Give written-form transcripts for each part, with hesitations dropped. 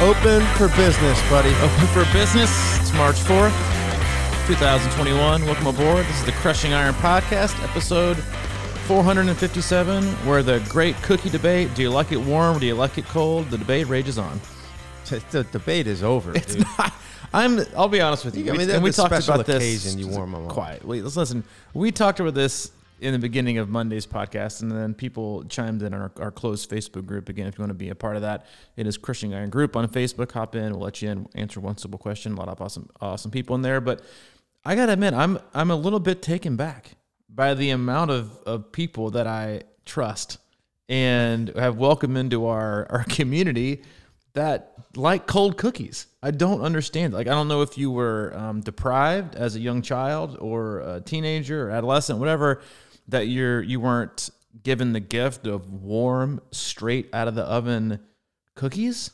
Open for business, buddy. Open for business. It's March 4th, 2021. Welcome aboard. This is the Crushing Iron Podcast, episode 457, where the great cookie debate, do you like it warm, do you like it cold, the debate rages on. The debate is over, It's dude. not. I'll be honest with you. I mean, and we the talked special about this. occasion, you warm them up. Quiet. Wait, let's listen. We talked about this in the beginning of Monday's podcast, and then people chimed in on our closed Facebook group. Again, if you want to be a part of that, it is Crushing Iron Group on Facebook. Hop in. We'll let you in, answer one simple question. A lot of awesome people in there. But I got to admit, I'm a little bit taken back by the amount of people that I trust and have welcomed into our community that like cold cookies. I don't understand. Like, I don't know if you were deprived as a young child or a teenager or adolescent, whatever, that you weren't given the gift of warm, straight out of the oven cookies,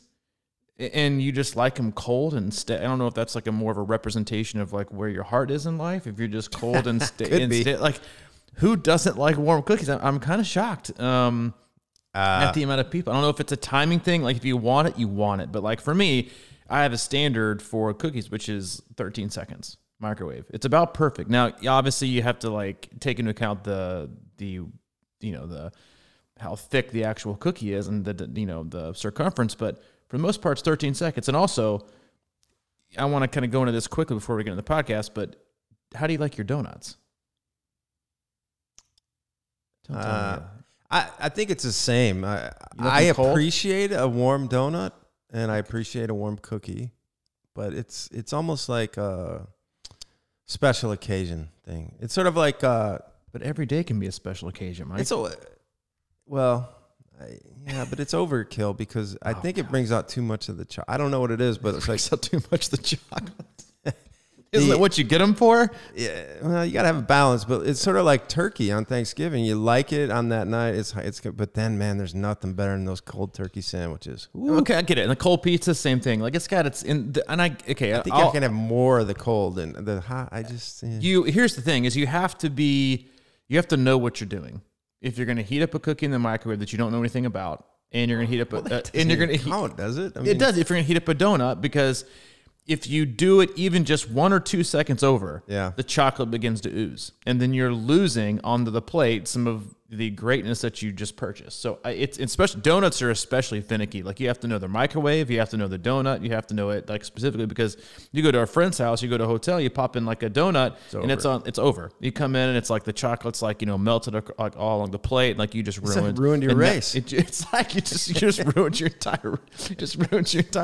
and you just like them cold and I don't know if that's like a more of a representation of like where your heart is in life. If you're just cold and like, who doesn't like warm cookies? I'm kind of shocked. At the amount of people. I don't know if it's a timing thing. Like, if you want it, you want it. But like for me, I have a standard for cookies, which is 13 seconds microwave. It's about perfect. Now, obviously, you have to like take into account the how thick the actual cookie is and the circumference. But for the most part, it's 13 seconds. And also, I want to kind of go into this quickly before we get into the podcast. But how do you like your donuts? Don't tell me. I think it's the same. I appreciate a warm donut and I appreciate a warm cookie, but it's almost like a special occasion thing. It's sort of like but every day can be a special occasion, Mike. But it's overkill because I think it brings out too much of the chocolate. I don't know what it is, but it's like out too much of the chocolate. Isn't that what you get them for? Yeah, well, you gotta have a balance, but it's sort of like turkey on Thanksgiving. You like it on that night, it's good, but then, man, there's nothing better than those cold turkey sandwiches. Ooh. Okay, I get it. And the cold pizza, same thing. Like, I think I can have more of the cold and the hot. Here's the thing: is you have to know what you're doing. If you're gonna heat up a cookie in the microwave that you don't know anything about, and you're gonna heat up does it? I mean, it does. If you're gonna heat up a donut, because if you do it even just 1 or 2 seconds over, the chocolate begins to ooze. And then you're losing onto the plate some of the greatness that you just purchased. So it's especially, donuts are especially finicky. Like, you have to know the microwave, you have to know the donut, you have to know it like specifically, because you go to a friend's house, you go to a hotel, you pop in like a donut and it's over. You come in and it's like the chocolate's like, melted like all on the plate. Like, you just ruined your race. It's like you just ruined your entire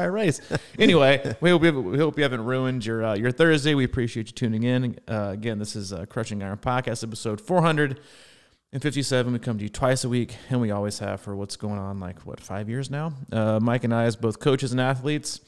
race. Anyway, we hope you haven't ruined your Thursday. We appreciate you tuning in. Again, this is Crushing Iron Podcast, episode 457. We come to you twice a week, and we always have for what's going on, 5 years now. Mike and I, as both coaches and athletes,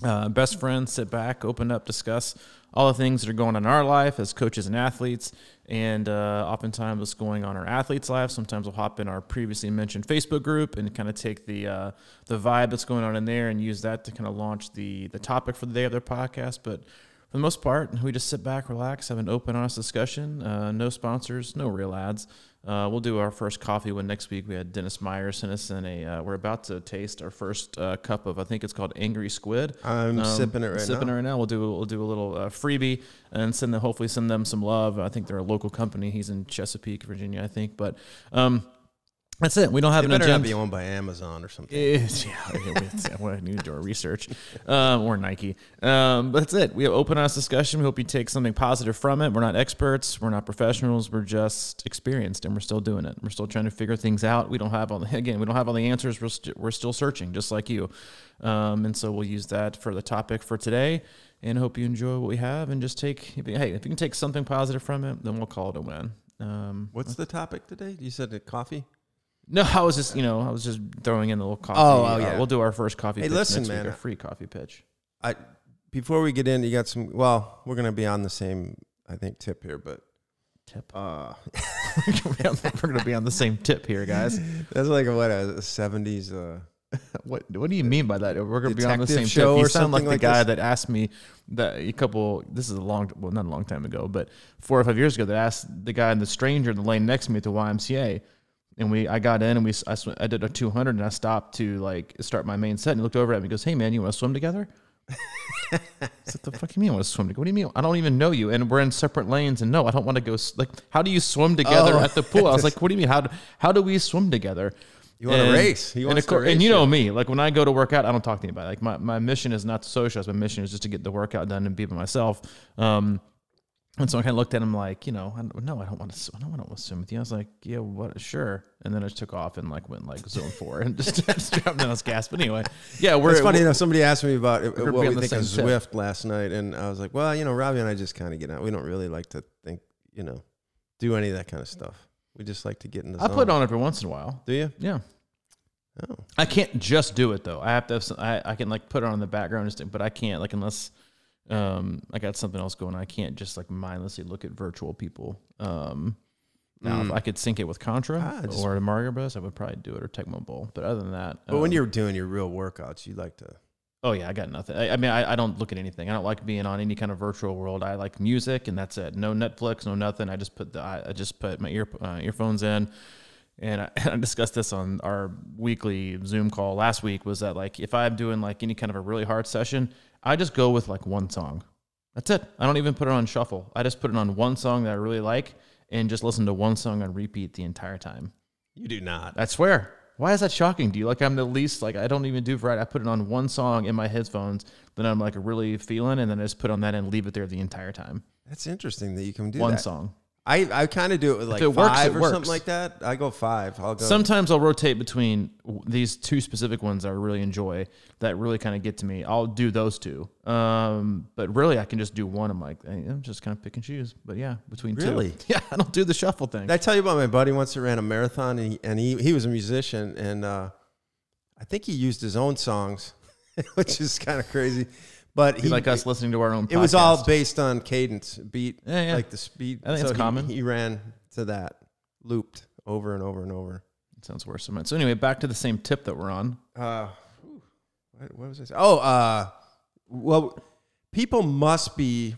best friends, sit back, open up, discuss all the things that are going on in our life as coaches and athletes, and oftentimes what's going on in our athletes' lives. Sometimes we'll hop in our previously mentioned Facebook group and kind of take the vibe that's going on in there and use that to kind of launch the topic for the day of their podcast. But for the most part, we just sit back, relax, have an open, honest discussion. No sponsors, no real ads. We'll do our first coffee one next week. We had Dennis Meyer send us in we're about to taste our first cup of, I think it's called Angry Squid. I'm sipping it right now. We'll do a little freebie and hopefully send them some love. I think they're a local company. He's in Chesapeake, Virginia, I think. But that's it. We don't have an agenda. Better not be owned by Amazon or something. We need to do our research, or Nike. But that's it. We have open, honest discussion. We hope you take something positive from it. We're not experts. We're not professionals. We're just experienced, and we're still doing it. We're still trying to figure things out. We don't have all the answers. We're still searching, just like you. And so we'll use that for the topic for today. And hope you enjoy what we have. And just if you can take something positive from it, then we'll call it a win. What's the topic today? You said coffee. No, I was just throwing in a little coffee. Oh, yeah. We'll do our first coffee pitch listen, next man, week, a free coffee pitch. Before we get in, you got some, we're going to be on the same, I think, tip here, but. Tip? We're going to be on the same tip here, guys. That's like, a 70s. What do you mean by that? We're going to be on the same show tip. You or sound like something the guy this? that asked me that this is not a long time ago, but 4 or 5 years ago, that asked the guy in the stranger in the lane next to me at the YMCA, And I got in and I did a 200 and I stopped to like start my main set, and he looked over at me and goes, "Hey man, you want to swim together?" I said, "The fuck you mean I want to swim together? What do you mean? I don't even know you, and we're in separate lanes, and no, I don't want to go. Like, how do you swim together at the pool?" I was like, "What do you mean? How do we swim together?" You want to race. And you know me, like when I go to work out, I don't talk to anybody. Like my mission is not to socialize. My mission is just to get the workout done and be by myself. And so I kind of looked at him like, no, I don't want to swim with you. I was like, yeah, what? Sure. And then I just took off and like went like zone 4 and just dropped down his gas. But anyway, yeah, it's funny. Somebody asked me about what we think of Zwift tip last night, and I was like, well, Robbie and I just kind of get out. We don't really like to think, do any of that kind of stuff. We just like to get in the zone. I put it on every once in a while. Do you? Yeah. Oh. I can't just do it though. I have to have I can like put it on in the background, but I can't like unless I got something else going on. I can't just like mindlessly look at virtual people. Now if I could sync it with Contra or Mario Bros, I would probably do it, or Tecmo Bowl. But other than that, but when you're doing your real workouts, you like to. Oh yeah, I got nothing. I mean, I don't look at anything. I don't like being on any kind of virtual world. I like music, and that's it. No Netflix, no nothing. I just put my earphones in. And I discussed this on our weekly Zoom call last week, was that like if I'm doing like any kind of a really hard session, I just go with like one song. That's it. I don't even put it on shuffle. I just put it on one song that I really like and just listen to one song on repeat the entire time. You do not. I swear. Why is that shocking? Do you like I'm the least, like I don't even do variety. I put it on one song in my headphones that I'm like really feeling, and then I just put on that and leave it there the entire time. That's interesting that you can do one that. song. I kind of do it with like five or something like that. I go 5. Sometimes I'll rotate between these 2 specific ones I really enjoy that really kind of get to me. I'll do those 2. But really I can just do one. I'm like, I'm just kind of pick and choose. But yeah, between 2. Really? Yeah, I don't do the shuffle thing. Did I tell you about my buddy once who ran a marathon, and he was a musician, and I think he used his own songs, which is kind of crazy. But he like us listening to our own podcast. It was all based on cadence, beat, like the speed. I think it's common. He ran to that, looped over and over and over. It sounds worse than mine. So anyway, back to the same tip that we're on. What was I saying? Oh, well, people must be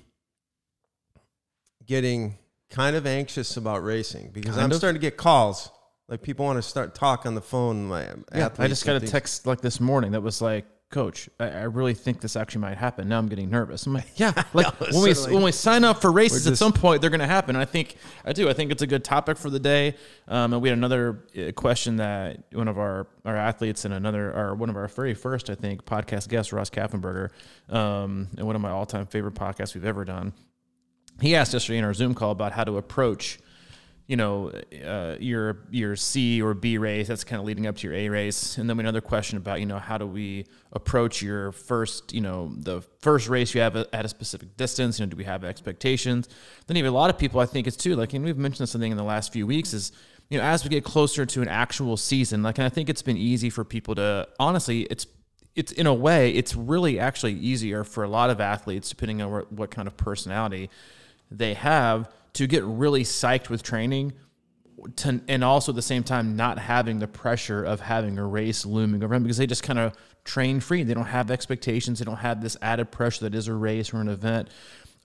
getting kind of anxious about racing, because I'm starting to get calls. Like people want to start talk on the phone. I just got a text like this morning that was like, "Coach, I really think this actually might happen. Now I'm getting nervous." I'm like, yeah, like when we sign up for races, at some point they're going to happen. And I think it's a good topic for the day. And we had another question that one of our athletes and one of our very first, I think, podcast guests, Ross Kaffenberger, and one of my all-time favorite podcasts we've ever done. He asked yesterday in our Zoom call about how to approach your C or B race that's kind of leading up to your A race. And then another question about, how do we approach your first, the first race you have at a specific distance? Do we have expectations? Then you have a lot of people, I think it's too, like, and we've mentioned something in the last few weeks is, as we get closer to an actual season, like, and I think it's been easy for people to, honestly, it's in a way, it's really actually easier for a lot of athletes, depending on what kind of personality they have, to get really psyched with training, and also at the same time not having the pressure of having a race looming over them, because they just kind of train free. They don't have expectations. They don't have this added pressure that is a race or an event.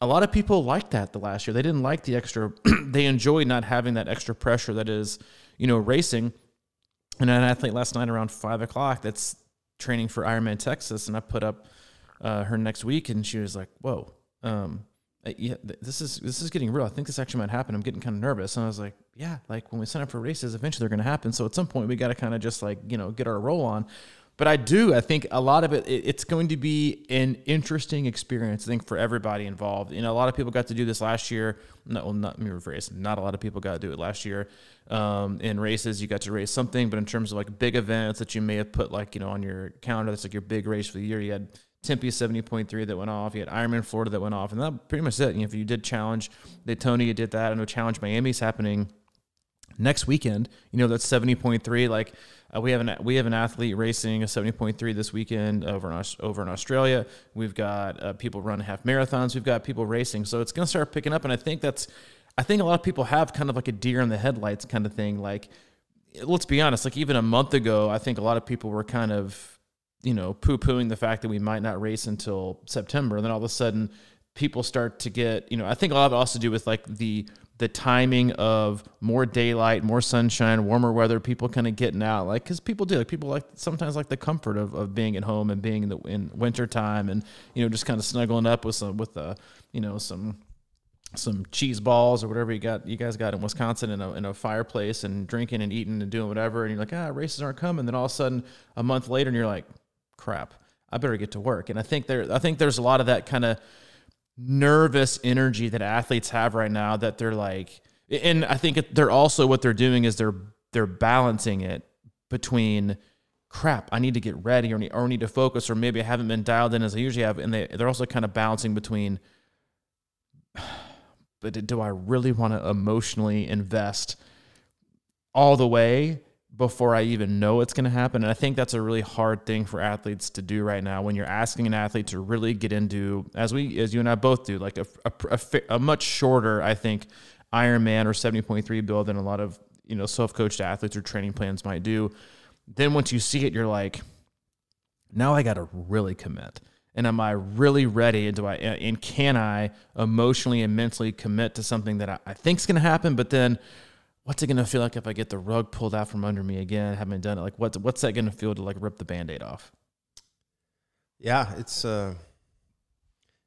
A lot of people liked that the last year. They didn't like the extra. They enjoyed not having that extra pressure that is, racing. And an athlete last night around 5:00 that's training for Ironman Texas, and I put up her next week, and she was like, "Whoa. Yeah, this is getting real. I think this actually might happen. I'm getting kind of nervous." And I was like, yeah, like when we sign up for races, eventually they're going to happen. So at some point we got to kind of just like, get our roll on. But I think a lot of it's going to be an interesting experience, I think, for everybody involved. A lot of people got to do this last year. Not a lot of people got to do it last year. In races, you got to race something, but in terms of like big events that you may have put like, on your calendar, that's like your big race for the year, you had Tempe 70.3 that went off. You had Ironman Florida that went off, and that pretty much it. If you did Challenge Daytona, you did that. I know Challenge Miami's happening next weekend. That's 70.3. Like we have an athlete racing a 70.3 this weekend over in Australia. We've got people running half marathons. We've got people racing, so it's going to start picking up. And I think a lot of people have kind of like a deer in the headlights kind of thing. Like, let's be honest. Like even a month ago, I think a lot of people were kind of poo-pooing the fact that we might not race until September. And then all of a sudden people start to get, I think a lot of it also to do with like the timing of more daylight, more sunshine, warmer weather, people kind of getting out, like, cause people do, like, people like sometimes like the comfort of being at home and being in winter time and, just kind of snuggling up with some cheese balls or whatever you guys got in Wisconsin in a fireplace and drinking and eating and doing whatever. And you're like, races aren't coming. Then all of a sudden a month later and you're like, crap, I better get to work. And I think there's a lot of that kind of nervous energy that athletes have right now that they're like, and I think they're also, what they're doing is they're balancing it between, crap, I need to get ready or need to focus, or maybe I haven't been dialed in as I usually have. And they're also kind of balancing between, but do I really want to emotionally invest all the way before I even know it's going to happen? And I think that's a really hard thing for athletes to do right now, when you're asking an athlete to really get into, as you and I both do, like a much shorter, I think, Ironman or 70.3 build than a lot of, self-coached athletes or training plans might do. Then once you see it, you're like, now I got to really commit. And am I really ready? And can I emotionally and mentally commit to something that I think is going to happen? But then what's it going to feel like if I get the rug pulled out from under me again? Haven't done it. Like, what's that going to feel to like rip the Band-Aid off? Yeah, it's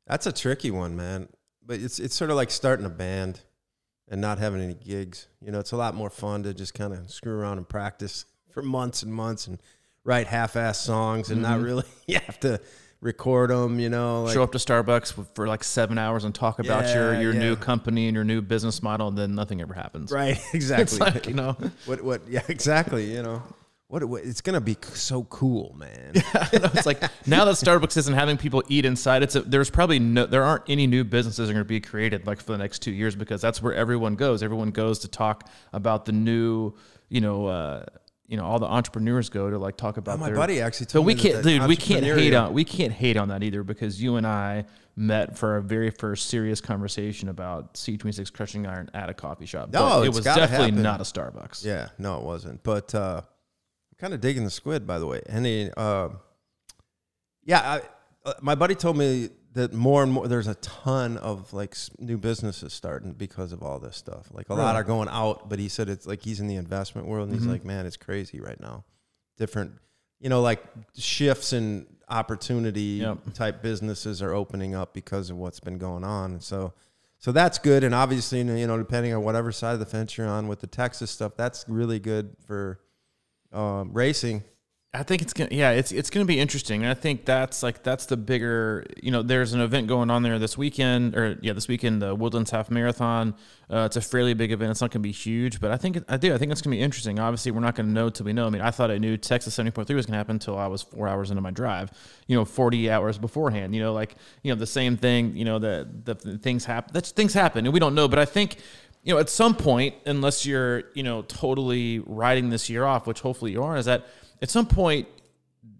that's a tricky one, man. But it's sort of like starting a band and not having any gigs. It's a lot more fun to just kind of screw around and practice for months and months and write half-ass songs and not really, you have to record them, like, show up to Starbucks for like 7 hours and talk about your new company and your new business model, and then nothing ever happens. Right, exactly. It's like, what yeah, exactly, what it's gonna be so cool, man. Yeah, it's like, now that Starbucks isn't having people eat inside, there aren't any new businesses are going to be created like for the next 2 years, because that's where everyone goes. Everyone goes to talk about the new, all the entrepreneurs go to like talk about. My buddy actually told me. But we can't hate on that either, because you and I met for our very first serious conversation about C26 crushing iron at a coffee shop. No, it was definitely not a Starbucks. Yeah, no, it wasn't. But I'm kind of digging the Squid, by the way. And my buddy told me that more and more there's a ton of like new businesses starting because of all this stuff. Like a lot are going out, but he said it's like he's in the investment world and he's like, man, it's crazy right now. Different, like shifts in opportunity type businesses are opening up because of what's been going on. And so that's good. And obviously, depending on whatever side of the fence you're on with the Texas stuff, that's really good for racing. I think it's gonna be interesting, and I think that's the bigger. There's an event going on there this weekend, the Woodlands Half Marathon. It's a fairly big event. It's not gonna be huge, but I think it's gonna be interesting. Obviously, we're not gonna know till we know. I mean, I thought I knew Texas 70.3 was gonna happen until I was 4 hours into my drive. 40 hours beforehand. The same thing. The things happen. Things happen, and we don't know. But I think, at some point, unless you're totally riding this year off, which hopefully you are, is that at some point,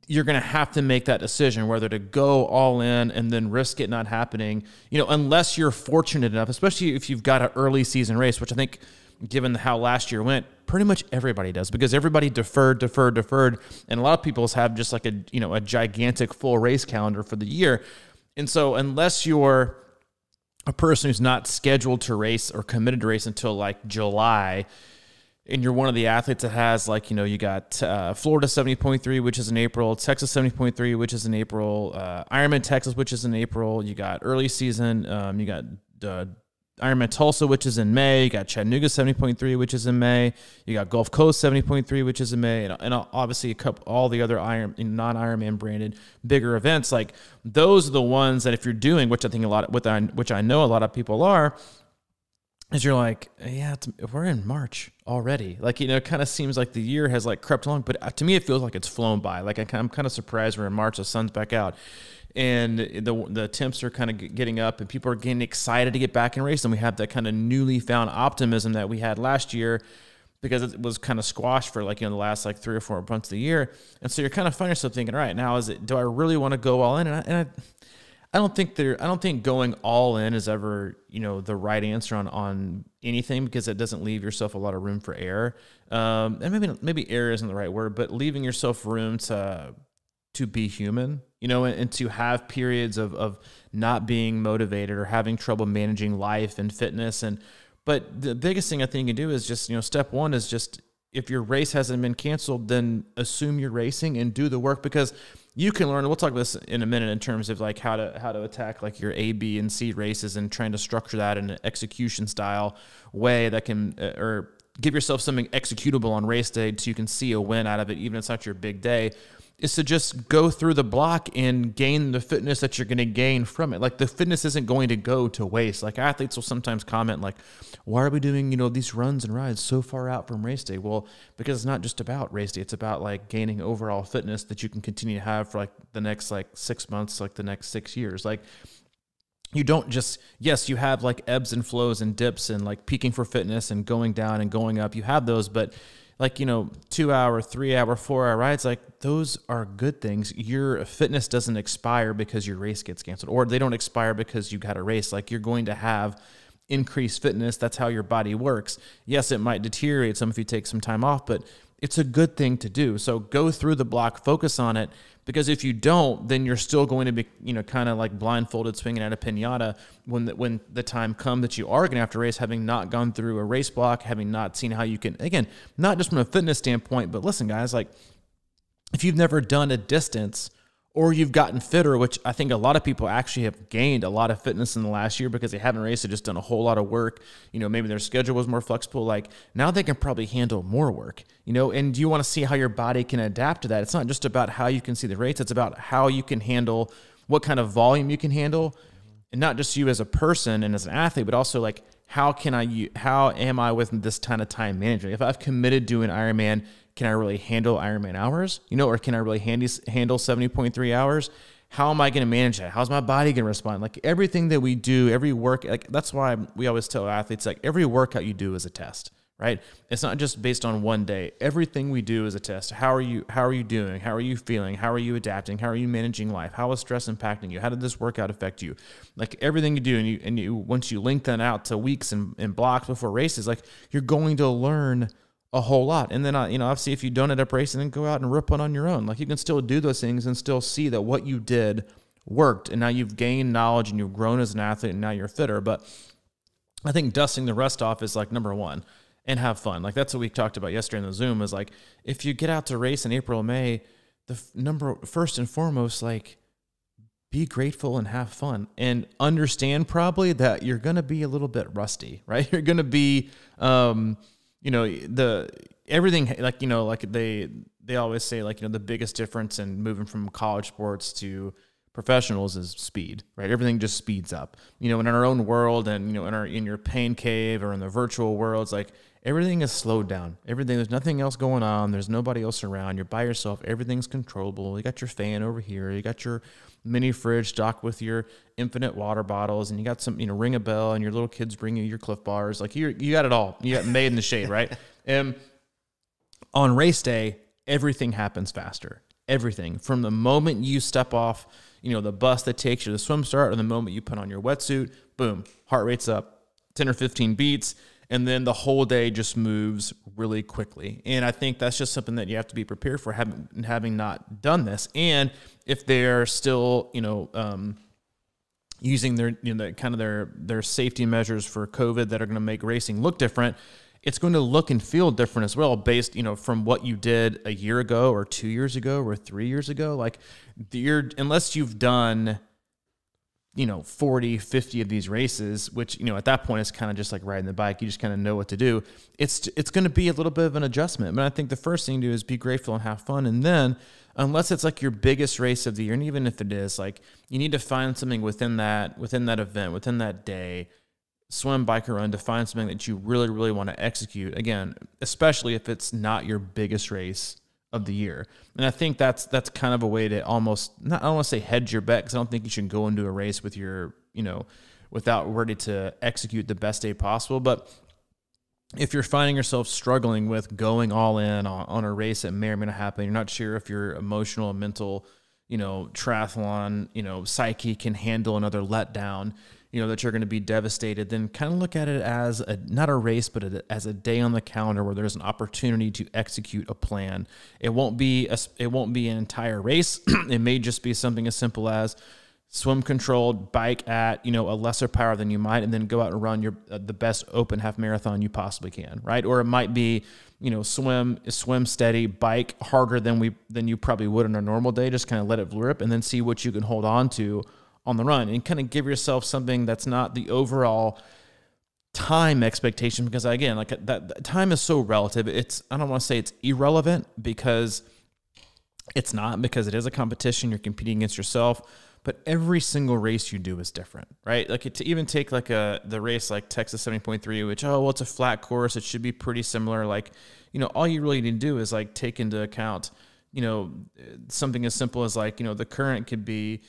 you're going to have to make that decision whether to go all in and then risk it not happening, unless you're fortunate enough, especially if you've got an early season race, which I think, given how last year went, pretty much everybody does, because everybody deferred. And a lot of people have just like a gigantic full race calendar for the year. And so unless you're a person who's not scheduled to race or committed to race until like July, and you're one of the athletes that has, like, you got Florida 70.3, which is in April, Texas 70.3, which is in April, Ironman Texas, which is in April. You got early season. You got Ironman Tulsa, which is in May. You got Chattanooga 70.3, which is in May. You got Gulf Coast 70.3, which is in May. And obviously all the other non-Ironman branded bigger events. Like, those are the ones that if you're doing, which I think which I know a lot of people are, is you're like, we're in March already. Like, it kind of seems like the year has like crept along, but to me, it feels like it's flown by. Like, I'm kind of surprised we're in March, the sun's back out, and the temps are kind of getting up, and people are getting excited to get back in race. And we have that kind of newly found optimism that we had last year, because it was kind of squashed for the last 3 or 4 months of the year. And so you're kind of finding yourself thinking, all right, now do I really want to go all in? And I don't think going all in is ever, the right answer on anything, because it doesn't leave yourself a lot of room for error. And maybe error isn't the right word, but leaving yourself room to to be human, you know, and to have periods of not being motivated or having trouble managing life and fitness. But the biggest thing I think you can do is just, you know, step one is just, if your race hasn't been canceled, then assume you're racing and do the work, because you can learn. We'll talk about this in a minute in terms of like how to attack like your A, B, and C races and trying to structure that in an execution style way that can, or give yourself something executable on race day so you can see a win out of it, even if it's not your big day, is to just go through the block and gain the fitness that you're going to gain from it. Like, the fitness isn't going to go to waste. Like, athletes will sometimes comment like, why are we doing, you know, these runs and rides so far out from race day? Well, because it's not just about race day. It's about like gaining overall fitness that you can continue to have for like the next like 6 months, like the next 6 years. Like, you don't just, yes, you have like ebbs and flows and dips and like peaking for fitness and going down and going up. You have those, but like, you know, 2 hour, 3 hour, 4 hour rides, like those are good things. Your fitness doesn't expire because your race gets canceled, or they don't expire because you got a race. Like, you're going to have increased fitness. That's how your body works. Yes, it might deteriorate some if you take some time off, but it's a good thing to do. So go through the block, focus on it, because if you don't, then you're still going to be, you know, kind of like blindfolded swinging at a piñata when the time comes that you are going to have to race, having not gone through a race block, having not seen how you can, again, not just from a fitness standpoint, but listen, guys, like, if you've never done a distance or you've gotten fitter, which I think a lot of people actually have gained a lot of fitness in the last year because they haven't raced, they've just done a whole lot of work. You know, maybe their schedule was more flexible. Like, now they can probably handle more work, you know, and you want to see how your body can adapt to that. It's not just about how you can see the rates. It's about how you can handle, what kind of volume you can handle, and not just you as a person and as an athlete, but also like, how am I with this kind of time management? If I've committed to an Ironman, can I really handle Ironman hours? You know, or can I really handle 70.3 hours? How am I going to manage that? How's my body going to respond? Like, everything that we do, every work, like, that's why we always tell athletes, like, every workout you do is a test, right? It's not just based on one day. Everything we do is a test. How are you doing? How are you feeling? How are you adapting? How are you managing life? How is stress impacting you? How did this workout affect you? Like, everything you do, and you once you link that out to weeks and blocks before races, like, you're going to learn a whole lot. And then, you know, obviously, if you don't end up racing, then go out and rip one on your own. Like, you can still do those things and still see that what you did worked, and now you've gained knowledge and you've grown as an athlete, and now you're fitter. But I think dusting the rust off is like number one, and have fun. Like, that's what we talked about yesterday in the Zoom, is like, if you get out to race in April or May, first and foremost, like, be grateful and have fun, and understand probably that you're going to be a little bit rusty, right? You're going to be, you know, everything, like, you know, like they always say, like, you know, the biggest difference in moving from college sports to professionals is speed, right? Everything just speeds up, you know, in our own world, and, you know, in your pain cave or in the virtual worlds, like, everything is slowed down. There's nothing else going on. There's nobody else around. You're by yourself. Everything's controllable. You got your fan over here. You got your mini fridge stocked with your infinite water bottles, and you got some, you know, ring a bell, and your little kids bring you your Cliff Bars. Like, you got it all. You got made in the shade, right? And on race day, everything happens faster. Everything, from the moment you step off, you know, the bus that takes you to the swim start, or the moment you put on your wetsuit, boom, heart rate's up 10 or 15 beats. And then the whole day just moves really quickly. And I think that's just something that you have to be prepared for, having not done this. And if they're still, you know, using their, you know, kind of their safety measures for COVID that are going to make racing look different, it's going to look and feel different as well, based, you know, from what you did a year ago or 2 years ago or 3 years ago. Like, unless you've done, you know, 40, 50 of these races, which, you know, at that point it's kind of just like riding the bike. You just kind of know what to do. It's going to be a little bit of an adjustment. But I think the first thing to do is be grateful and have fun. And then, unless it's like your biggest race of the year, and even if it is, like, you need to find something within that event, within that day, swim, bike, or run, to find something that you really, really want to execute. Again, especially if it's not your biggest race of the year. And I think that's kind of a way to almost, I don't want to say hedge your bet, because I don't think you should go into a race with your, you know, without ready to execute the best day possible. But if you're finding yourself struggling with going all in on a race that may or may not happen, you're not sure if your emotional and mental, you know, triathlon, you know, psyche can handle another letdown, that you're going to be devastated, then kind of look at it as not a race, but as a day on the calendar where there's an opportunity to execute a plan. It won't be an entire race. It may just be something as simple as swim controlled, bike at, a lesser power than you might, and then go out and run the best open half marathon you possibly can, right? Or it might be, swim steady, bike harder than you probably would on a normal day, just kind of let it rip and then see what you can hold on to on the run and kind of give yourself something that's not the overall time expectation, because again, like that time is so relative. I don't want to say it's irrelevant, because it's not, because it is a competition. You're competing against yourself. But every single race you do is different, right? Like to even take like the race like Texas 70.3, which, it's a flat course. It should be pretty similar. Like, all you really need to do is like take into account, something as simple as like, the current could be,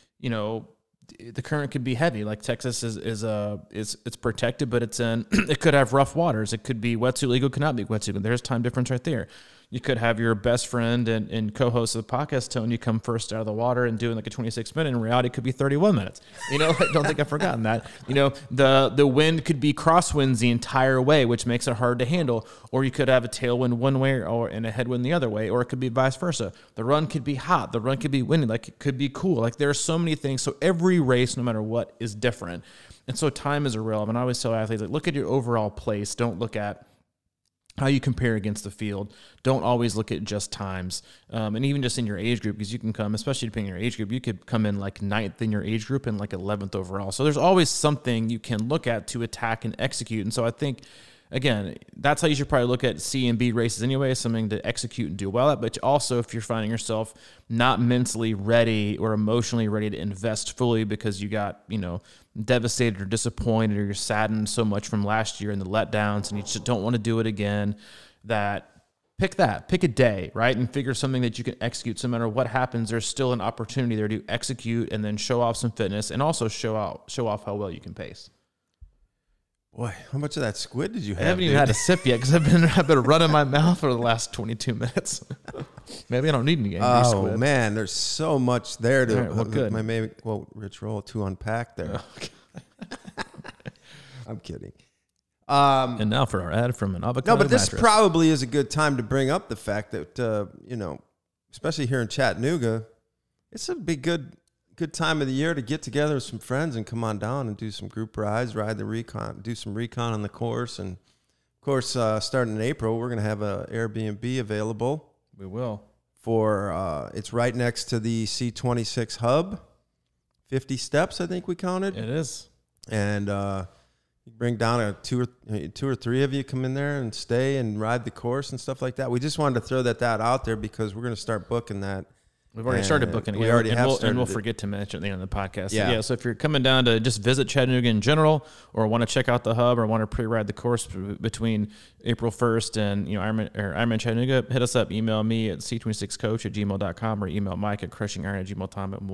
heavy. Like Texas it's protected, but it could have rough waters. It could be wetsuit legal, could not be wetsuit. There's time difference right there. You could have your best friend and co-host of the podcast telling you come first out of the water and doing like a 26-minute. In reality, it could be 31 minutes. I don't think I've forgotten that. The wind could be crosswinds the entire way, which makes it hard to handle. Or you could have a tailwind one way and a headwind the other way, or it could be vice versa. The run could be hot. The run could be windy. Like it could be cool. Like there are so many things. So every race, no matter what, is different. And so time is irrelevant. I always tell athletes, like, look at your overall place. Don't look at how you compare against the field. Don't always look at just times. And even just in your age group, because you can come, especially depending on your age group, you could come in like 9th in your age group and like 11th overall. So there's always something you can look at to attack and execute. And so I think, again, that's how you should probably look at C and B races anyway, something to execute and do well at. But also, if you're finding yourself not mentally ready or emotionally ready to invest fully because you got, devastated or disappointed, or you're saddened so much from last year and the letdowns, and you just don't want to do it again, pick a day, right? And figure something that you can execute. So no matter what happens, there's still an opportunity there to execute and then show off some fitness, and also show off how well you can pace. Boy, how much of that squid did you have? I haven't even had a sip yet, because I've been running my mouth for the last 22 minutes. Maybe I don't need any angry squid. Oh man, there's so much there to. Right, well, good. Rich roll to unpack there. Okay. I'm kidding. And now for our ad from an avocado. No, but this mattress. probably is a good time to bring up the fact that especially here in Chattanooga, it's a big good time of the year to get together with some friends and come on down and do some group rides, ride the recon, do some recon on the course. And of course, starting in April, we're going to have an Airbnb available. We will. It's right next to the C26 Hub. 50 steps, I think we counted. It is. And you bring down two or three of you come in there and stay and ride the course and stuff like that. We just wanted to throw that out there because we're going to start booking that. We've already started booking it. We already have started. And we'll forget to mention at the end of the podcast. Yeah. So if you're coming down to just visit Chattanooga in general, or want to check out the hub, or want to pre-ride the course between April 1st and Ironman Chattanooga, hit us up. Email me at c26coach@gmail.com, or email Mike at crushingiron@gmail.com, and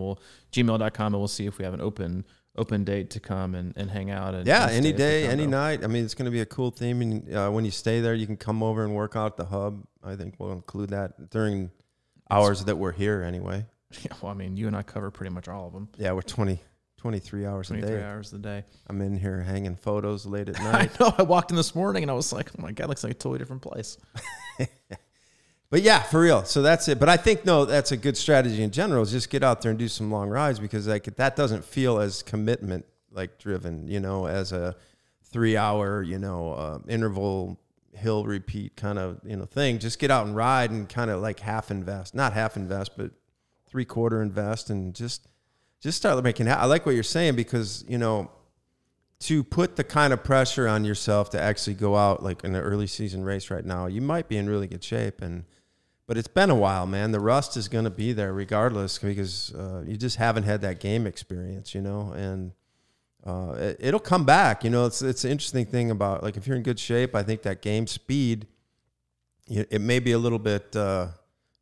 we'll see if we have an open date to come and hang out. And any day, any night. I mean, it's going to be a cool theme. And when you stay there, you can come over and work out at the hub. I think we'll include that during hours that we're here anyway. Yeah, well, I mean, you and I cover pretty much all of them. Yeah, we're 23 hours a day. 23 hours a day. I'm in here hanging photos late at night. I know. I walked in this morning and I was like, oh my God, it looks like a totally different place. But yeah, for real. So that's it. But I think, that's a good strategy in general, is just get out there and do some long rides, because that doesn't feel as commitment driven, as a 3-hour, interval hill repeat kind of, thing. Just get out and ride and kind of not half invest, but 3/4 invest, and just start making. I like what you're saying, because, to put the kind of pressure on yourself to actually go out like in an early season race right now, you might be in really good shape. But it's been a while, man. The rust is going to be there regardless, because you just haven't had that game experience, and it'll come back. It's an interesting thing about, if you're in good shape, I think that game speed, it may be a little bit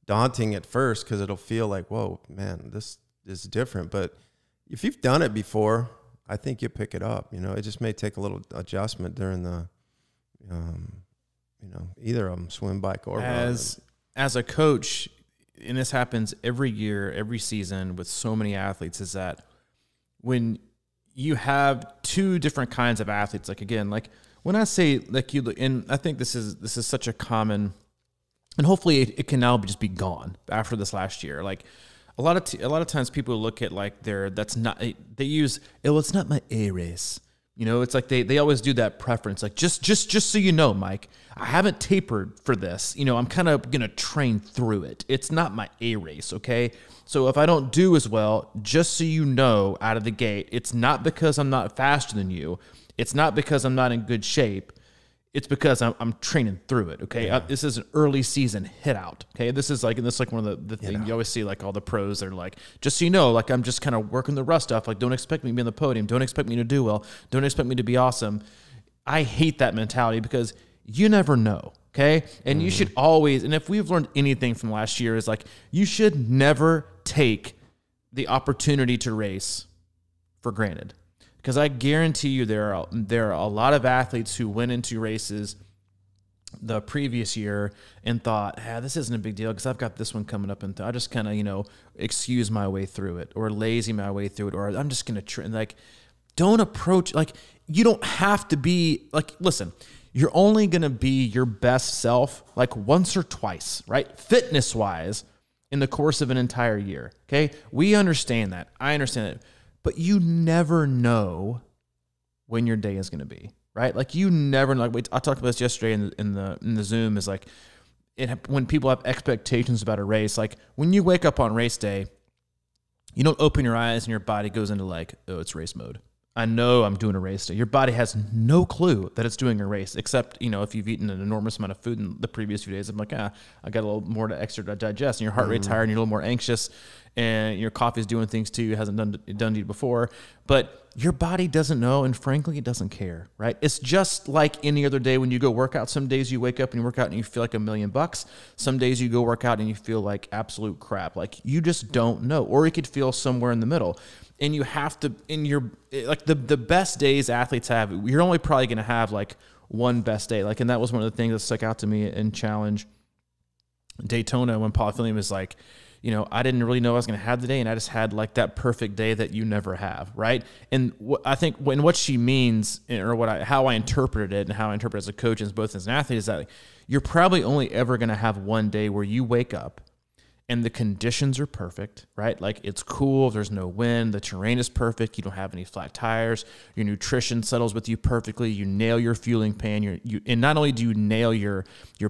daunting at first, because it'll feel like, whoa, man, this is different. But if you've done it before, I think you pick it up. It just may take a little adjustment during the, either of them, swim, bike, or run. As a coach, and this happens every year, every season with so many athletes, is that when you have two different kinds of athletes. Like, again, like when I say like you, and I think this is such a common, and hopefully it can now just be gone after this last year. Like a lot of times people look at like it's not my A race. You know, it's like they always do that preference. Like just so you know, Mike, I haven't tapered for this. You know, I'm kind of going to train through it. It's not my A race, okay? So if I don't do as well, just so you know out of the gate, it's not because I'm not faster than you. It's not because I'm not in good shape. It's because I'm training through it, okay? Yeah. This is an early season hit out, okay? This is like one of the things you always see, like all the pros that are like, just so you know, like I'm just kind of working the rust off. Like, don't expect me to be on the podium. Don't expect me to do well. Don't expect me to be awesome. I hate that mentality because you never know, okay? And you should always, and if we've learned anything from last year, is like you should never take the opportunity to race for granted. Because I guarantee you there are a lot of athletes who went into races the previous year and thought, this isn't a big deal because I've got this one coming up, and I just kind of, excuse my way through it or lazy my way through it, or I'm just going to like, don't approach, like, you don't have to be, like, listen, you're only going to be your best self like once or twice, right? Fitness-wise in the course of an entire year, okay? We understand that. I understand that. But you never know when your day is going to be, right? Like you never know. Like I talked about this yesterday in the Zoom. Is like when people have expectations about a race. Like when you wake up on race day, you don't open your eyes and your body goes into like, oh, it's race mode. I know I'm doing a race day. Your body has no clue that it's doing a race, except, if you've eaten an enormous amount of food in the previous few days. I'm like, I got a little more extra to digest, and your heart rate's higher, and you're a little more anxious, and your coffee's doing things too. It hasn't done to you before, but your body doesn't know, and frankly, it doesn't care, right? It's just like any other day when you go work out. Some days you wake up and you work out and you feel like $1,000,000. Some days you go work out and you feel like absolute crap. Like you just don't know, or you could feel somewhere in the middle. And you have to, the best days athletes have, you're only probably going to have like one best day. Like, and that was one of the things that stuck out to me in Challenge Daytona when Polyphilium was like, I didn't really know I was going to have the day, and I just had like that perfect day that you never have, right? And I think what she means, or how I interpreted it and how I interpret it as a coach and both as an athlete, is that like, you're probably only ever going to have one day where you wake up and the conditions are perfect, right? Like it's cool, there's no wind, the terrain is perfect, you don't have any flat tires, your nutrition settles with you perfectly, you nail your fueling plan, and not only do you nail your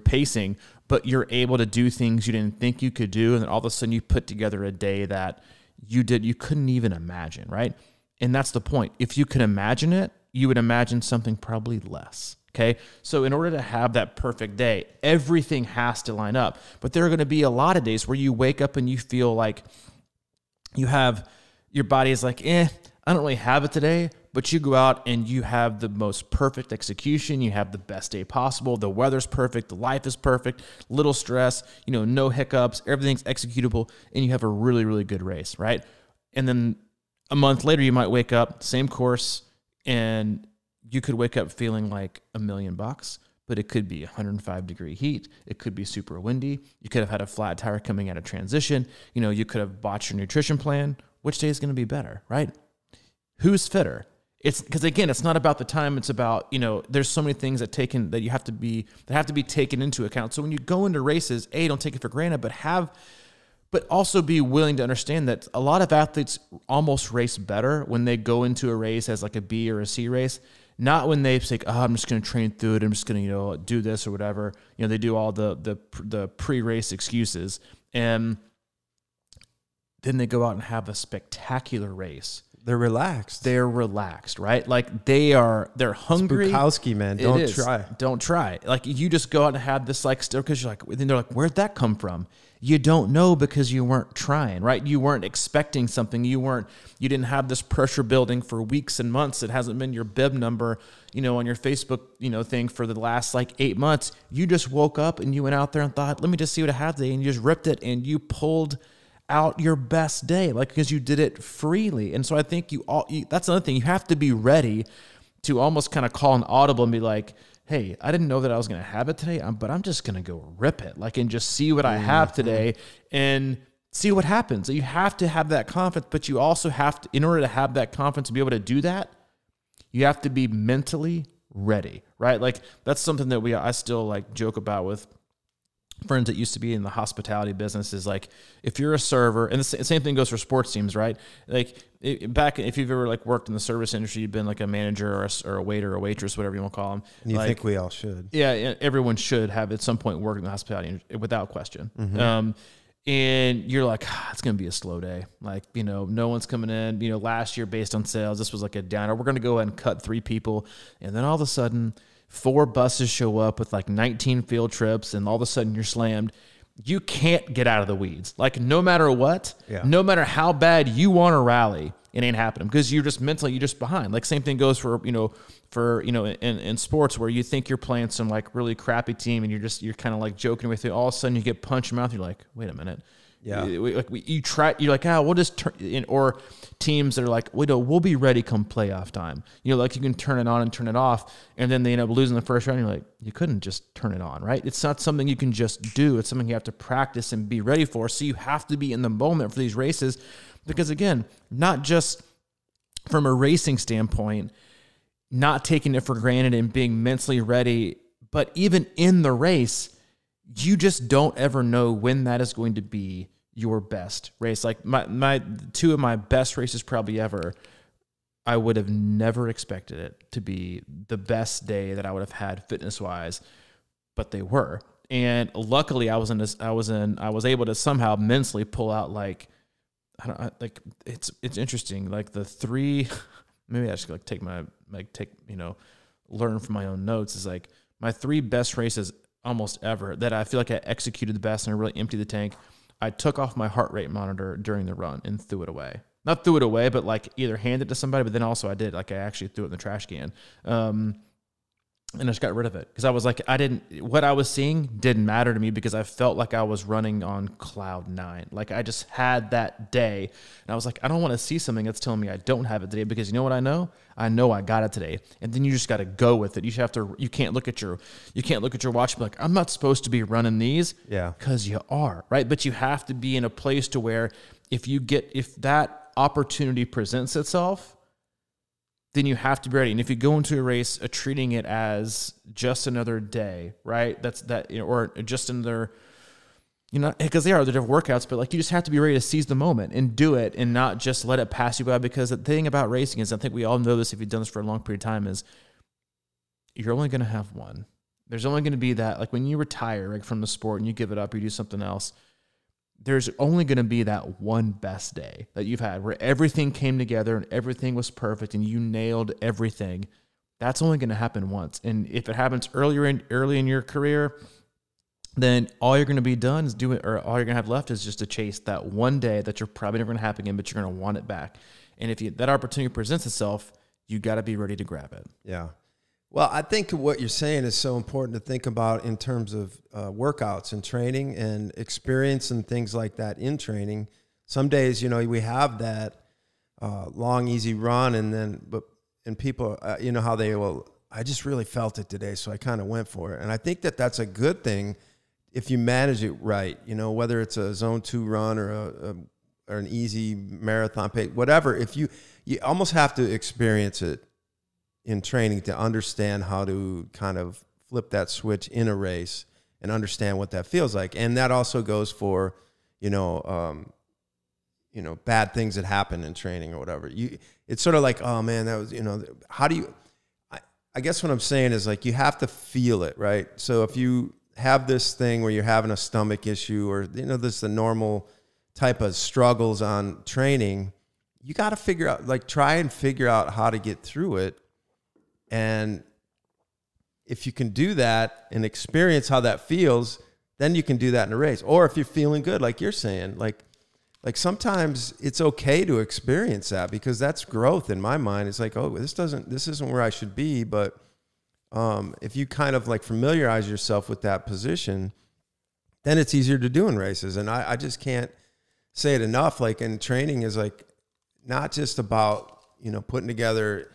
pacing, but you're able to do things you didn't think you could do, and then all of a sudden you put together a day that you couldn't even imagine, right? And that's the point. If you could imagine it, you would imagine something probably less. Okay, so in order to have that perfect day, everything has to line up. But there are going to be a lot of days where you wake up and you feel like your body is like, I don't really have it today. But you go out and you have the most perfect execution. You have the best day possible. The weather's perfect. The life is perfect. Little stress, no hiccups. Everything's executable. And you have a really, really good race, right? And then a month later, you might wake up, same course, and you could wake up feeling like $1,000,000, but it could be 105-degree heat. It could be super windy. You could have had a flat tire coming out of transition. You could have botched your nutrition plan. Which day is going to be better, right? Who's fitter? It's because, again, it's not about the time. It's about, there's so many things that have to be taken into account. So when you go into races, don't take it for granted, but also be willing to understand that a lot of athletes almost race better when they go into a race as like a B or a C race. Not when they say, I'm just going to train through it. I'm just going to, do this or whatever. They do all the pre-race excuses. And then they go out and have a spectacular race. They're relaxed. Right? Like they're hungry. Spukowski, man. Don't try. Like you just go out and have this like still, because you're like, then they're like, where'd that come from? You don't know because you weren't trying, right? You weren't expecting something. You didn't have this pressure building for weeks and months. It hasn't been your bib number, on your Facebook, thing for the last like 8 months. You just woke up and you went out there and thought, let me just see what I have today. And you just ripped it and you pulled out your best day, like, because you did it freely. And so I think that's another thing. You have to be ready to almost kind of call an audible and be like, hey, I didn't know that I was going to have it today, but I'm just going to go rip it, like, and just see what I have today. And see what happens. You have to have that confidence, but you also have to, in order to have that confidence and be able to do that, you have to be mentally ready, right? Like that's something that I still like joke about with friends that used to be in the hospitality business is like, if you're a server, and the same thing goes for sports teams, right? Like if you've ever like worked in the service industry, you've been like a manager or a waiter or waitress, whatever you want to call them. And you think we all should. Yeah. Everyone should have at some point worked in the hospitality industry without question. Mm-hmm. And you're like, it's going to be a slow day. Like, no one's coming in, last year based on sales, this was like a downer. We're going to go ahead and cut 3 people. And then all of a sudden 4 buses show up with like 19 field trips, and all of a sudden you're slammed. You can't get out of the weeds. Like no matter what, no matter how bad you want to rally, it ain't happening because you're just mentally, you're just behind. Like same thing goes for in sports where you think you're playing some like really crappy team and you're kind of like joking with it. All of a sudden you get punched in the mouth. You're like, wait a minute. Yeah. You're like, we'll just turn in, or teams that are like, we'll be ready come playoff time. Like you can turn it on and turn it off, and then they end up losing the first round. You're like, you couldn't just turn it on, right? It's not something you can just do. It's something you have to practice and be ready for. So you have to be in the moment for these races, because again, not just from a racing standpoint, not taking it for granted and being mentally ready, but even in the race, you just don't ever know when that is going to be your best race. Like my 2 of my best races probably ever, I would have never expected it to be the best day that I would have had fitness wise, but they were. And luckily I was able to somehow mentally pull out it's interesting. Like the 3, maybe I should learn from my own notes, is like my 3 best races almost ever that I feel like I executed the best and I really emptied the tank. I took off my heart rate monitor during the run and threw it away. Not threw it away, but like either handed it to somebody, but then also I did, like I actually threw it in the trash can. And I just got rid of it because I was like, what I was seeing didn't matter to me because I felt like I was running on cloud 9. Like I just had that day and I was like, I don't want to see something that's telling me I don't have it today, because you know what I know? I know I got it today. And then you just got to go with it. You can't look at your watch and be like, I'm not supposed to be running these. Yeah. Cause you are, right? But you have to be in a place to where if that opportunity presents itself, then you have to be ready. And if you go into a race treating it as just another day, right? Or just another, because they're different workouts, but like you just have to be ready to seize the moment and do it and not just let it pass you by. Because the thing about racing is, I think we all know this if you've done this for a long period of time, is you're only going to have one. There's only going to be that, like when you retire from the sport and you give it up, you do something else, there's only going to be that one best day that you've had where everything came together and everything was perfect and you nailed everything. That's only going to happen once. And if it happens early in your career, then all you're going to be done is do it, or all you're going to have left is just to chase that one day that you're probably never going to happen again, but you're going to want it back. And if that opportunity presents itself, you got to be ready to grab it. Yeah. Well, I think what you're saying is so important to think about in terms of workouts and training and experience and things like that in training. Some days, we have that long, easy run, and people, how they will, I just really felt it today, so I kind of went for it. And I think that that's a good thing if you manage it right, whether it's a zone 2 run or an easy marathon pace, whatever. If you almost have to experience it in training to understand how to kind of flip that switch in a race and understand what that feels like. And that also goes for, bad things that happen in training or whatever. It's sort of like, oh man, that was, how do you, I guess what I'm saying is like, you have to feel it, right? So if you have this thing where you're having a stomach issue or, this is the normal type of struggles on training, you got to try and figure out how to get through it. And if you can do that and experience how that feels, then you can do that in a race. Or if you're feeling good, like you're saying, like sometimes it's okay to experience that, because that's growth in my mind. It's like, oh, this isn't where I should be. But if you kind of like familiarize yourself with that position, then it's easier to do in races. And I just can't say it enough. Like, in training is like not just about, putting together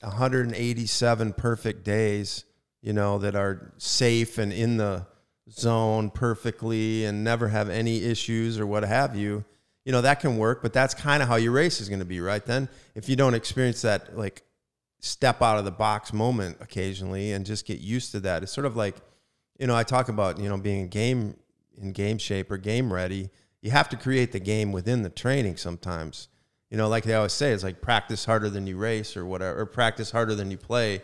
187 perfect days, that are safe and in the zone perfectly and never have any issues or what have you, you know, that can work, but that's kind of how your race is going to be, right? Then if you don't experience that, like, step out of the box moment occasionally and just get used to that, it's sort of like, you know, I talk about, you know, being in game shape or game ready. You have to create the game within the training sometimes. You know, like they always say, it's like practice harder than you race or whatever, or practice harder than you play.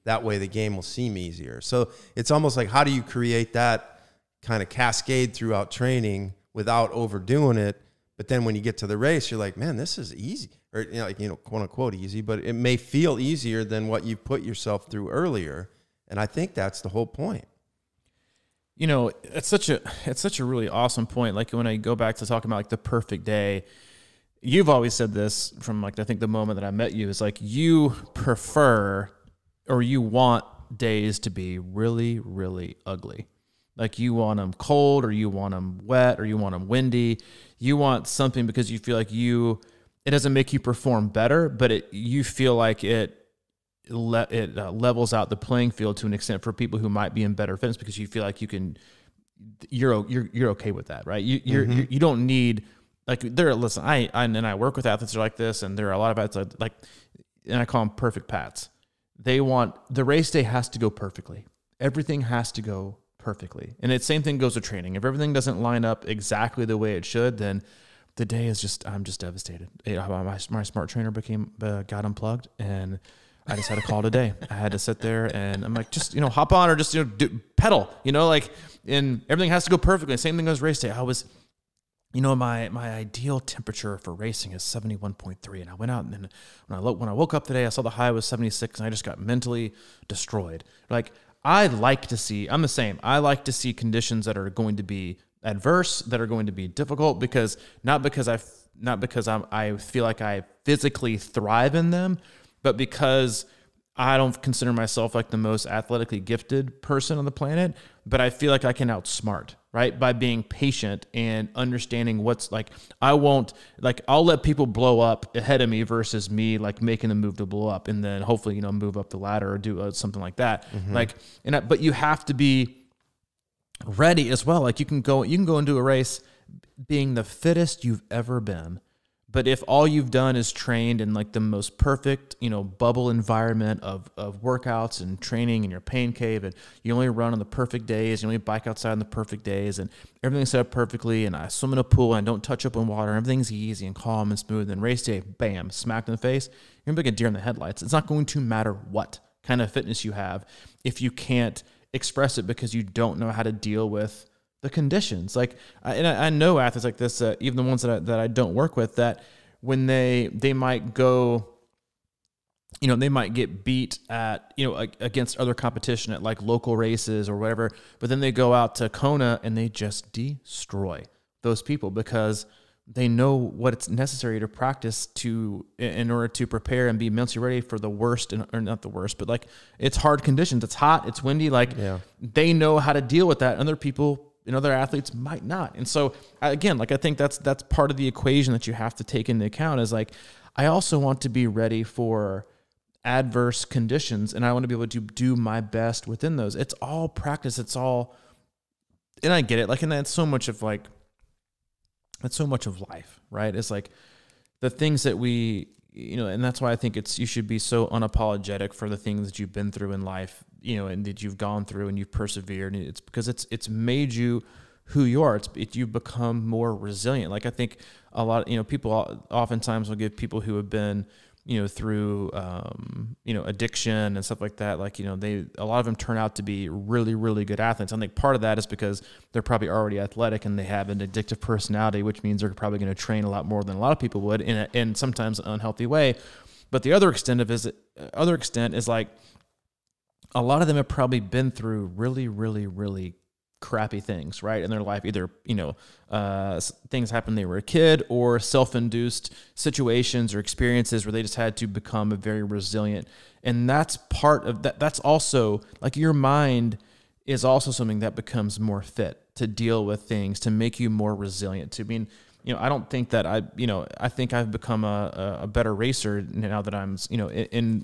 That way the game will seem easier. So it's almost like, how do you create that kind of cascade throughout training without overdoing it? But then when you get to the race, you're like, man, this is easy, or, you know, like, you know, quote unquote easy, but it may feel easier than what you put yourself through earlier. And I think that's the whole point. You know, it's such a really awesome point. Like, when I go back to talking about like the perfect day, you've always said this from, like, I think the moment that I met you, is like, you prefer, or you want days to be really, really ugly. Like, you want them cold, or you want them wet, or you want them windy. You want something because you feel like it doesn't make you perform better, but you feel like it levels out the playing field to an extent for people who might be in better fitness, because you feel like you're okay with that, right? You don't need, like, listen, I work with athletes that are like this, and there are a lot of athletes like, and I call them perfect Pats. They want, the race day has to go perfectly. Everything has to go perfectly. And the same thing goes with training. If everything doesn't line up exactly the way it should, then the day is I'm just devastated. My smart trainer got unplugged, and I just had to call it a day. I had to sit there, and I'm like, just, you know, hop on, or just, you know, pedal, you know, like, and everything has to go perfectly. Same thing goes race day. I was, you know, my ideal temperature for racing is 71.3. And I went out, and then when I woke up today, I saw the high was 76, and I just got mentally destroyed. Like, I'm the same. I like to see conditions that are going to be adverse, that are going to be difficult, because not because I feel like I physically thrive in them, but because I don't consider myself like the most athletically gifted person on the planet, but I feel like I can outsmart, right? By being patient and understanding what's, like, I'll let people blow up ahead of me versus me, like, making them move to blow up, and then hopefully, you know, move up the ladder or do something like that. Mm-hmm. But you have to be ready as well. Like, you can go into a race being the fittest you've ever been, but if all you've done is trained in, like, the most perfect, you know, bubble environment of workouts and training in your pain cave, and you only run on the perfect days, you only bike outside on the perfect days, and everything's set up perfectly, and I swim in a pool and I don't touch open water, and everything's easy and calm and smooth, and race day, bam, smacked in the face, you're gonna be like a deer in the headlights. It's not going to matter what kind of fitness you have if you can't express it because you don't know how to deal with the conditions. Like, I know athletes like this, even the ones that I don't work with, that when they might go, you know, they might get beat at, you know, against other competition at, like, local races or whatever, but then they go out to Kona and they just destroy those people because they know what it's necessary to practice in order to prepare and be mentally ready for the worst, or not the worst, but, like, it's hard conditions. It's hot, it's windy. Like, they know how to deal with that. Other people and other athletes might not. And so, again, like, I think that's part of the equation that you have to take into account, is, like, I also want to be ready for adverse conditions, and I want to be able to do my best within those. It's all practice. It's all, and I get it. Like, and that's so much of, like, that's so much of life, right? It's like the things that we, you know, and that's why I think you should be so unapologetic for the things that you've been through in life, you know, and that you've gone through and you've persevered. And it's because it's made you who you are. You've become more resilient. Like, I think a lot, you know, people oftentimes will give people who have been, you know, through, you know, addiction and stuff like that. Like, you know, a lot of them turn out to be really, really good athletes. I think part of that is because they're probably already athletic and they have an addictive personality, which means they're probably going to train a lot more than a lot of people would in sometimes an unhealthy way. But the other extent is like, a lot of them have probably been through really, really, really crappy things, right, in their life. Either, you know, things happened when they were a kid, or self-induced situations or experiences where they just had to become a very resilient. And that's part of that. That's also, like, your mind is also something that becomes more fit to deal with things, to make you more resilient. To mean, I don't think that I think I've become a better racer now that I'm,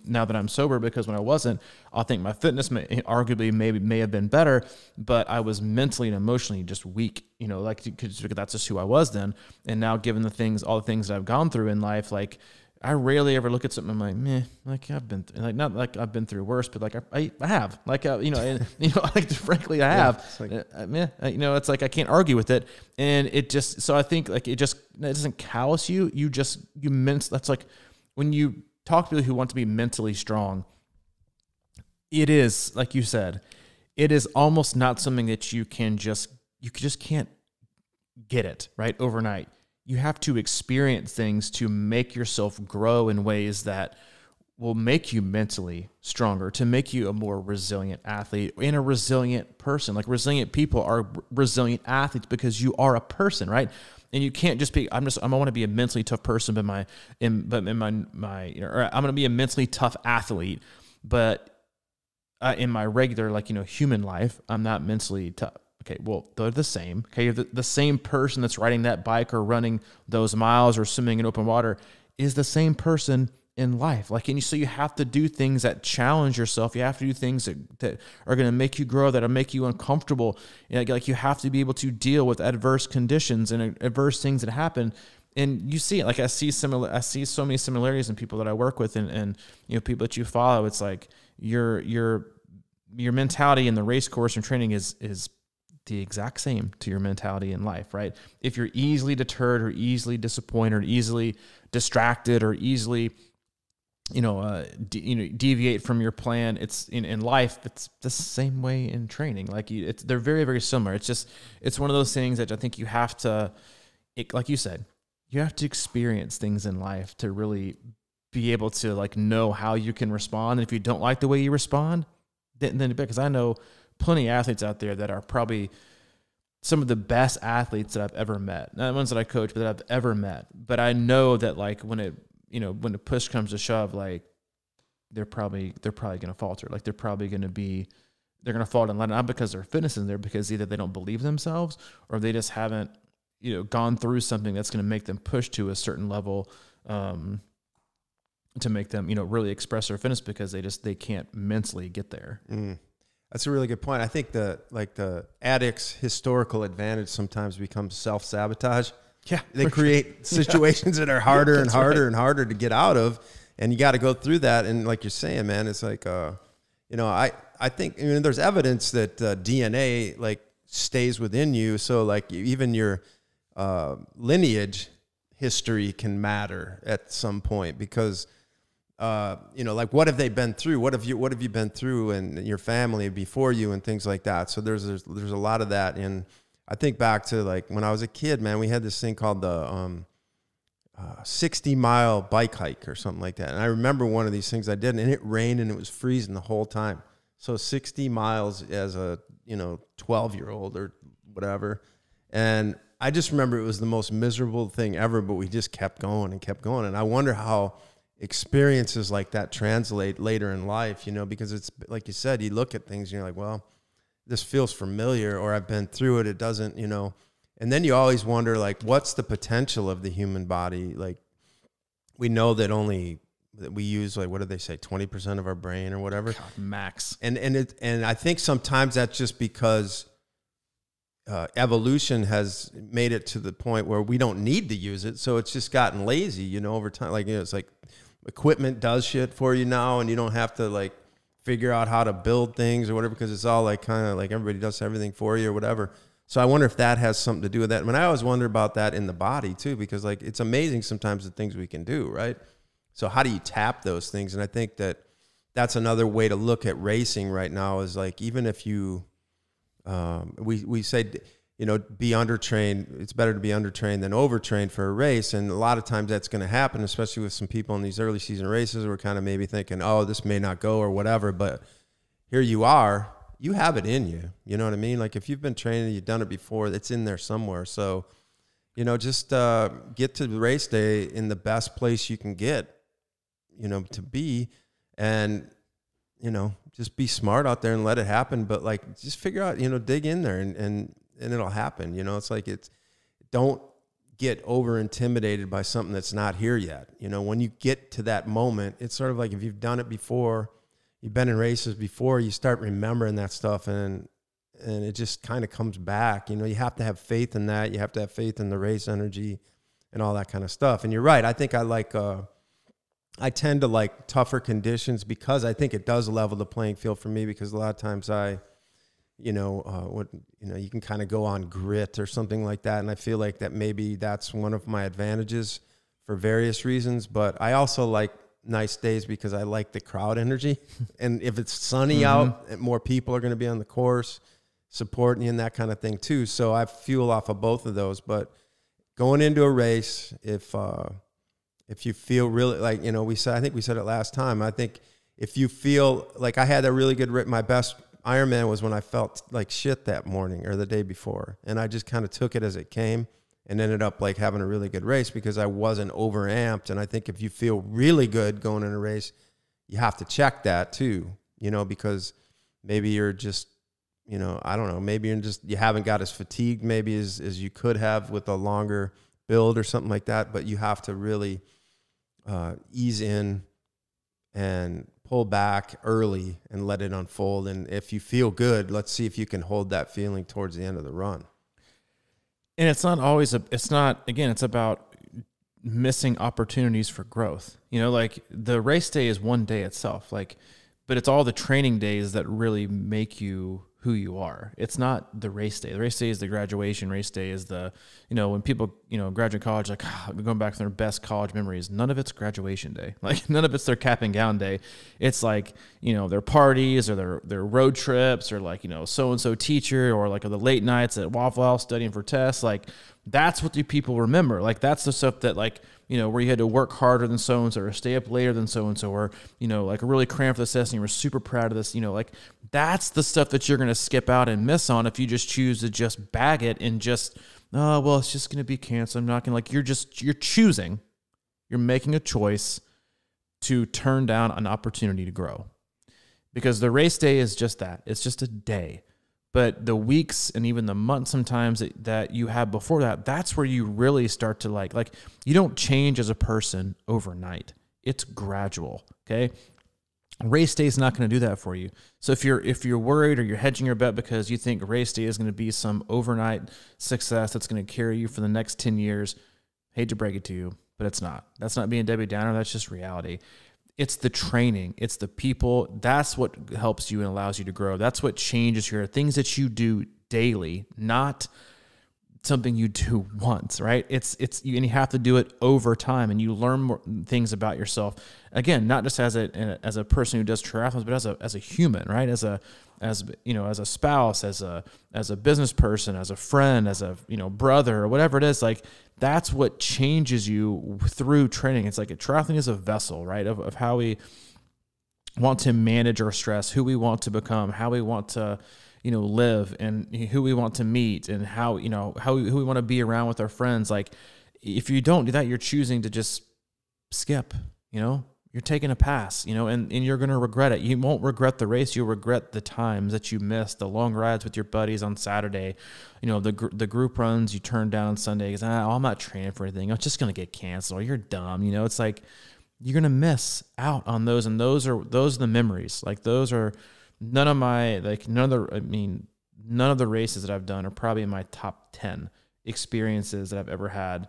now that I'm sober, because when I wasn't, I think my fitness arguably may have been better, but I was mentally and emotionally just weak, because that's just who I was then. And now, given all the things that I've gone through in life, like, I rarely ever look at something, I'm like, meh, like I've been, not like I've been through worse, but like I have, like, like, frankly, I have, it's like, I can't argue with it. And it just, so I think like, it doesn't callous you. That's like when you talk to people who want to be mentally strong, it is, like you said, it is almost not something that you just can't get it right overnight. You have to experience things to make yourself grow in ways that will make you mentally stronger, to make you a more resilient athlete and a resilient person. Like, resilient people are resilient athletes because you are a person, right? And you can't just be, I want to be a mentally tough person, but I'm going to be a mentally tough athlete, but in my regular, human life, I'm not mentally tough. Okay, well, they're the same. Okay, the same person that's riding that bike or running those miles or swimming in open water is the same person in life. So you have to do things that challenge yourself. You have to do things that are going to make you grow, that'll make you uncomfortable. Like, you have to be able to deal with adverse conditions and adverse things that happen. And you see it. Like, I see so many similarities in people that I work with and people that you follow. It's like your mentality in the race course and training is the exact same to your mentality in life, right? If you're easily deterred or easily disappointed or easily distracted or easily, deviate from your plan, it's in life, it's the same way in training. Like, they're very, very similar. It's one of those things that I think you have to, like you said, you have to experience things in life to really be able to know how you can respond. And if you don't like the way you respond, then because I know plenty of athletes out there that are probably some of the best athletes that I've ever met. Not the ones that I coach, but that I've ever met. But I know that when the push comes to shove, they're probably going to falter. Like, they're going to fall in line, not because their fitness isn't there, because either they don't believe themselves or they just haven't, gone through something that's going to make them push to a certain level, to make them, really express their fitness, because they can't mentally get there. That's a really good point. I think the addict's historical advantage sometimes becomes self-sabotage. Yeah. They create situations that are harder and harder and harder to get out of. And you got to go through that. And like you're saying, man, it's like, I think, there's evidence that DNA stays within you. So even your lineage history can matter at some point, because what have they been through? What have you been through and your family before you and things like that? So there's a lot of that. And I think back to when I was a kid, man, we had this thing called the 60-mile bike hike or something like that. And I remember one of these things I did, and it rained and it was freezing the whole time. So 60 miles as a 12-year-old or whatever. And I just remember it was the most miserable thing ever, but we just kept going and kept going. And I wonder how experiences like that translate later in life, because it's like you said, you look at things and you're like, well, this feels familiar, or I've been through it. It doesn't, and then you always wonder, what's the potential of the human body? We know that we use, what do they say, 20% of our brain or whatever. God, max. And I think sometimes that's just because evolution has made it to the point where we don't need to use it. So it's just gotten lazy, over time. It's like equipment does shit for you now, and you don't have to figure out how to build things or whatever, because it's all kind of everybody does everything for you or whatever. So I wonder if that has something to do with that. I mean, I always wonder about that in the body too, because it's amazing sometimes the things we can do, right? So how do you tap those things? And I think that's another way to look at racing right now is even if you, we say, be undertrained. It's better to be undertrained than overtrained for a race. And a lot of times that's going to happen, especially with some people in these early season races. We're kind of maybe thinking, oh, this may not go or whatever. But here you are. You have it in you. You know what I mean? If you've been training, you've done it before, it's in there somewhere. So, just get to the race day in the best place you can get, to be. And, just be smart out there and let it happen. But just figure out, dig in there and it'll happen. Don't get over intimidated by something that's not here yet. You know, when you get to that moment, it's sort of like if you've done it before, you've been in races before, you start remembering that stuff, and it just kind of comes back. You know, you have to have faith in that. You have to have faith in the race energy and all that kind of stuff. And you're right. I think I tend to like tougher conditions because I think it does level the playing field for me, because a lot of times you can kind of go on grit or something like that. And I feel like that maybe that's one of my advantages for various reasons. But I also like nice days because I like the crowd energy. And if it's sunny out, more people are going to be on the course supporting you and that kind of thing too. So I fuel off of both of those. But going into a race, if you feel really like, you know, I think we said it last time. I think if you feel like I had a really good, my best Ironman was when I felt like shit that morning or the day before. And I just kind of took it as it came and ended up like having a really good race because I wasn't overamped. And I think if you feel really good going in a race, you have to check that too, you know, because maybe you're just, you know, I don't know, maybe you haven't got as fatigued maybe as you could have with a longer build or something like that. But you have to really ease in and pull back early and let it unfold. And if you feel good, let's see if you can hold that feeling towards the end of the run. And it's not always it's about missing opportunities for growth. You know, like the race day is one day itself, but it's all the training days that really make you who you are. It's not the race day. The race day is the graduation. Race day is when people, graduate college, going back to their best college memories, none of it's graduation day. Like none of it's their cap and gown day. It's like, their parties or their road trips or so-and-so teacher or the late nights at Waffle House studying for tests. Like that's what do people remember. Like that's the stuff that where you had to work harder than so-and-so or stay up later than so-and-so or, really cram for the test and you were super proud of this, that's the stuff that you're going to skip out and miss on if you just choose to just bag it and just, oh, well, it's just going to be canceled. I'm not going to you're choosing, you're making a choice to turn down an opportunity to grow because the race day is just that. It's just a day. But the weeks and even the months sometimes that you have before that, that's where you really start to like you don't change as a person overnight. It's gradual, okay? Race day is not going to do that for you. So if you're worried or you're hedging your bet because you think race day is going to be some overnight success that's going to carry you for the next 10 years, hate to break it to you, but it's not. That's not being Debbie Downer. That's just reality. It's the training. It's the people. That's what helps you and allows you to grow. That's what changes your things that you do daily, not something you do once, right? And you have to do it over time, and you learn more things about yourself. Again, not just as a person who does triathlons, but as a human, right? As a spouse, as a business person, as a friend, as a brother or whatever it is. Like that's what changes you through training. It's like a triathlon is a vessel, right? Of how we want to manage our stress, who we want to become, how we want to live, and who we want to meet, and who we want to be around with our friends. Like, if you don't do that, you're choosing to just skip. You're taking a pass. And you're going to regret it. You won't regret the race. You'll regret the times that you missed, the long rides with your buddies on Saturday. The group runs you turned down on Sunday because I'm not training for anything. It's just going to get canceled. You're dumb. It's like you're going to miss out on those, and those are the memories. Like those are. None of the races that I've done are probably in my top 10 experiences that I've ever had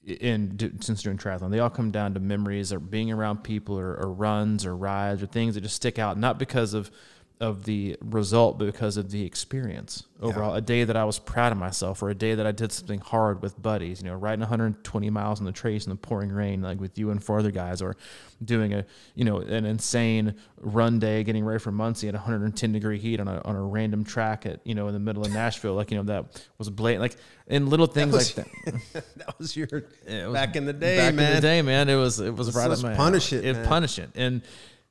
since doing triathlon. They all come down to memories or being around people or runs or rides or things that just stick out, not because of the result, but because of the experience overall. Yeah. A day that I was proud of myself, or a day that I did something hard with buddies, riding 120 miles on the trace in the pouring rain, like with you and 4 other guys, or doing an insane run day, getting ready for Muncie at 110-degree heat on a random track at, in the middle of Nashville. That was blatant, and little things like that. That was back in the day, man. It was right up my punish it, man. Punish it. And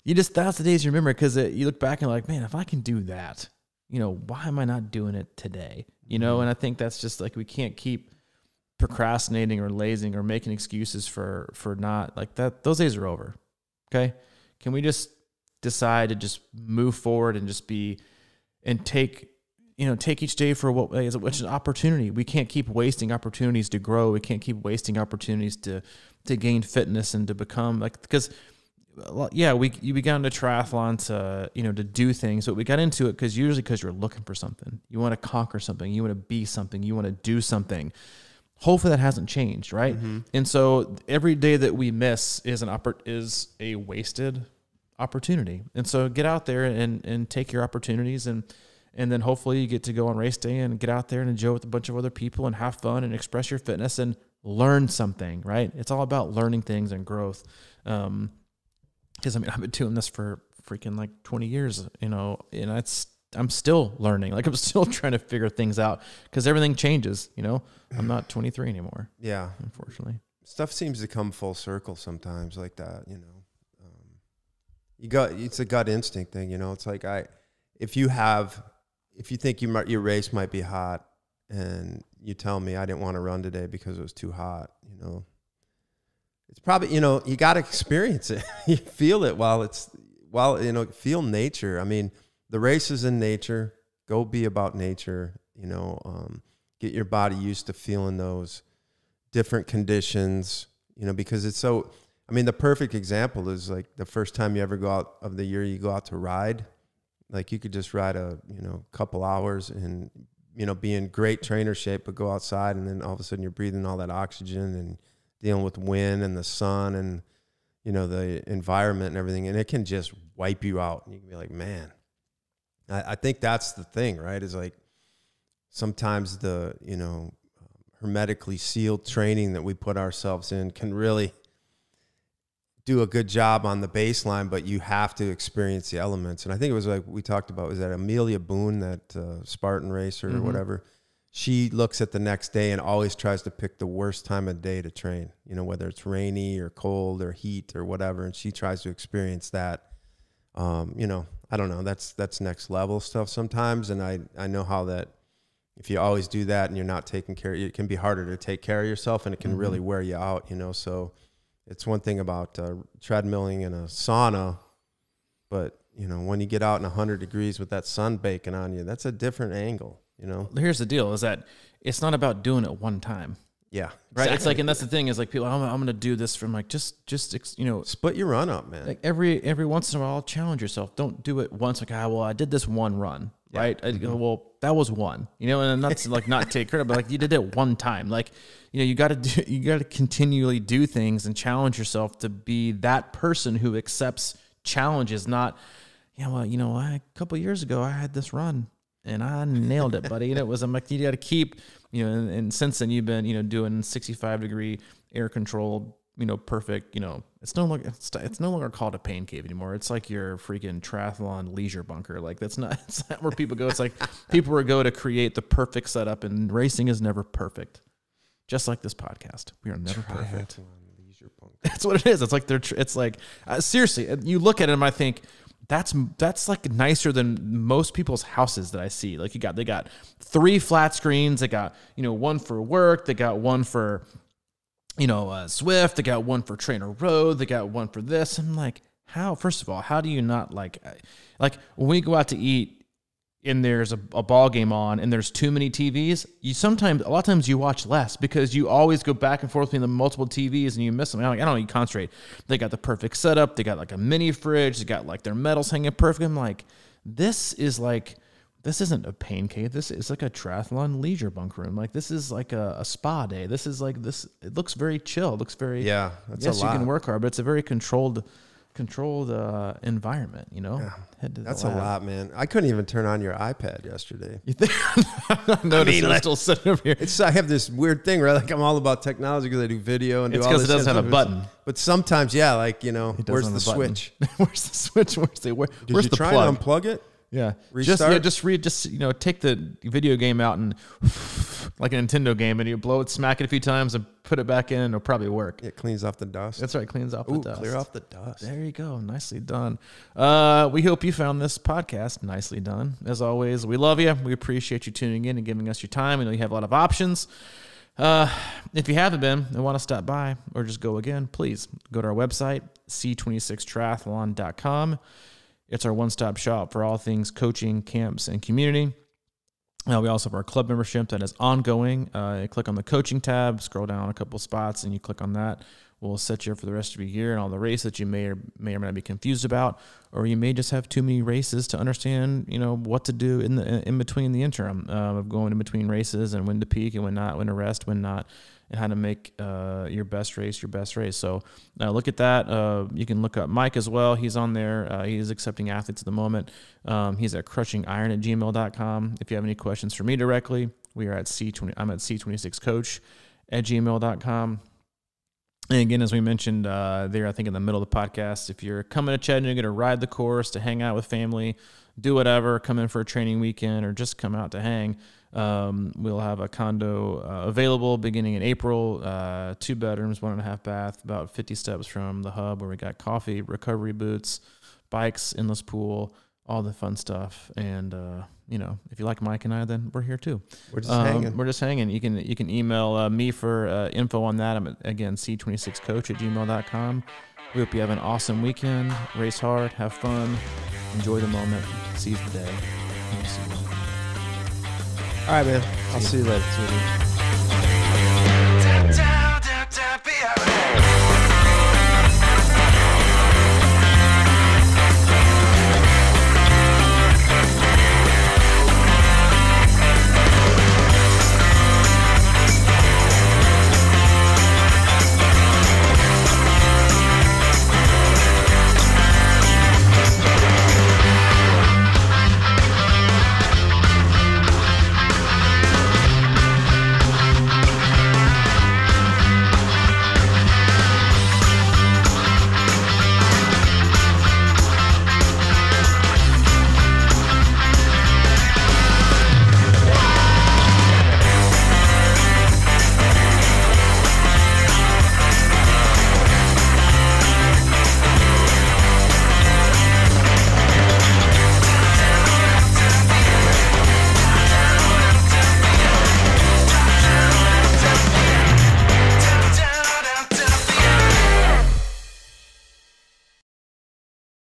that's the days you remember, because you look back and like, man, if I can do that, why am I not doing it today? And I think that's just like, we can't keep procrastinating or lazing or making excuses for not like that. Those days are over. Okay. Can we just decide to just move forward and just take, take each day for what is an opportunity. We can't keep wasting opportunities to grow. We can't keep wasting opportunities to gain fitness and to become because we got into triathlon to do things, but we got into it because you're looking for something. You want to conquer something. You want to be something. You want to do something. Hopefully that hasn't changed, right? Mm-hmm. And so every day that we miss is a wasted opportunity. And so get out there and take your opportunities, and then hopefully you get to go on race day and get out there and enjoy with a bunch of other people and have fun and express your fitness and learn something, right? It's all about learning things and growth. Because I've been doing this for freaking like 20 years, and I'm still learning. Like I'm still trying to figure things out because everything changes. I'm not 23 anymore. Yeah, unfortunately, stuff seems to come full circle sometimes like that. It's a gut instinct thing. It's like if you think your race might be hot, and you tell me I didn't want to run today because it was too hot, it's probably, you got to experience it. You feel it feel nature. I mean, the race is in nature. Go be about nature, get your body used to feeling those different conditions, because it's so, the perfect example is like the first time you ever go out of the year, you go out to ride, like you could just ride a couple hours and, be in great trainer shape, but go outside and then all of a sudden you're breathing all that oxygen and dealing with wind and the sun and, the environment and everything. And it can just wipe you out. And you can be like, man, I think that's the thing, right? Is like sometimes the, hermetically sealed training that we put ourselves in can really do a good job on the baseline, but you have to experience the elements. And I think it was like we talked about, was that Amelia Boone, that Spartan racer or whatever? She looks at the next day and always tries to pick the worst time of day to train, whether it's rainy or cold or heat or whatever. And she tries to experience that. I don't know. That's next level stuff sometimes. And I know how that if you always do that and you're not taking care, it can be harder to take care of yourself, and it can really wear you out, So it's one thing about treadmilling in a sauna, but when you get out in 100 degrees with that sun baking on you, that's a different angle. Here's the deal: is that it's not about doing it one time. Yeah, right. Exactly. It's like, and that's the thing is like people, I'm going to do this from like just split your run up, man. Like every once in a while, challenge yourself. Don't do it once. Like, I did this one run, right? Well, that was one, and that's like not take credit, but like you did it one time. Like, you got to continually do things and challenge yourself to be that person who accepts challenges. Not, a couple of years ago I had this run and I nailed it, buddy. And I'm like, you got to keep, and since then you've been, doing 65-degree air controlled, perfect, it's no longer called a pain cave anymore. It's like your freaking triathlon leisure bunker. Like it's not where people go. It's like people will go to create the perfect setup, and racing is never perfect. Just like this podcast, we are never perfect. Leisure bunker. That's what it is. It's like seriously, you look at it and I think, that's like nicer than most people's houses that I see. Like they got 3 flat screens. They got, one for work. They got one for, Swift. They got one for Trainer Road. They got one for this. I'm like, first of all, how do you not like when we go out to eat and there's a ball game on and there's too many TVs, a lot of times you watch less because you always go back and forth between the multiple TVs and you miss them. I don't know, you concentrate. They got the perfect setup. They got like a mini fridge. They got like their medals hanging perfect. I'm like, this isn't a pain cave. This is like a triathlon leisure bunk room. Like this is like a spa day. This is like this. It looks very chill. It looks very, that's yes, a lot. You can work hard, but it's a very controlled environment, Yeah. That's a lot, man. I couldn't even turn on your iPad yesterday. You think? I'm still sitting over here. I have this weird thing, right? Like I'm all about technology because I do video and do all this. It's because it doesn't have a button. But sometimes, where's the switch? Where's the switch? Where's the plug? Did you try to unplug it? Yeah. Restart? Just take the video game out and like a Nintendo game, and you blow it, smack it a few times, and put it back in, and it'll probably work. It cleans off the dust. That's right, cleans off the dust. Clear off the dust. There you go. Nicely done. We hope you found this podcast nicely done. As always, we love you. We appreciate you tuning in and giving us your time. We know you have a lot of options. If you haven't been and want to stop by or just go again, please go to our website, C26Triathlon.com. It's our one-stop shop for all things coaching, camps, and community. We also have our club membership that is ongoing. You click on the coaching tab, scroll down a couple spots, and you click on that. We'll set you up for the rest of the year and all the races that you may or may not be confused about, or you may just have too many races to understand, what to do in between the interim of going in between races and when to peak and when not, when to rest, when not, and how to make your best race your best race. So look at that. You can look up Mike as well. He's on there. He's accepting athletes at the moment. He's at crushingiron@gmail.com. If you have any questions for me directly, I'm at C26Coach@gmail.com. And again, as we mentioned there, I think in the middle of the podcast, if you're coming to Chattanooga to ride the course, to hang out with family, do whatever, come in for a training weekend, or just come out to hang, we'll have a condo available beginning in April, 2 bedrooms, 1.5 bath, about 50 steps from the hub, where we got coffee, recovery boots, bikes, endless pool, all the fun stuff. And, if you like Mike and I, then we're here too. We're just hanging. We're just hanging. You can email me for info on that. I'm again, C26Coach@gmail.com. We hope you have an awesome weekend. Race hard, have fun, enjoy the moment, seize the day. All right, man. I'll see you later.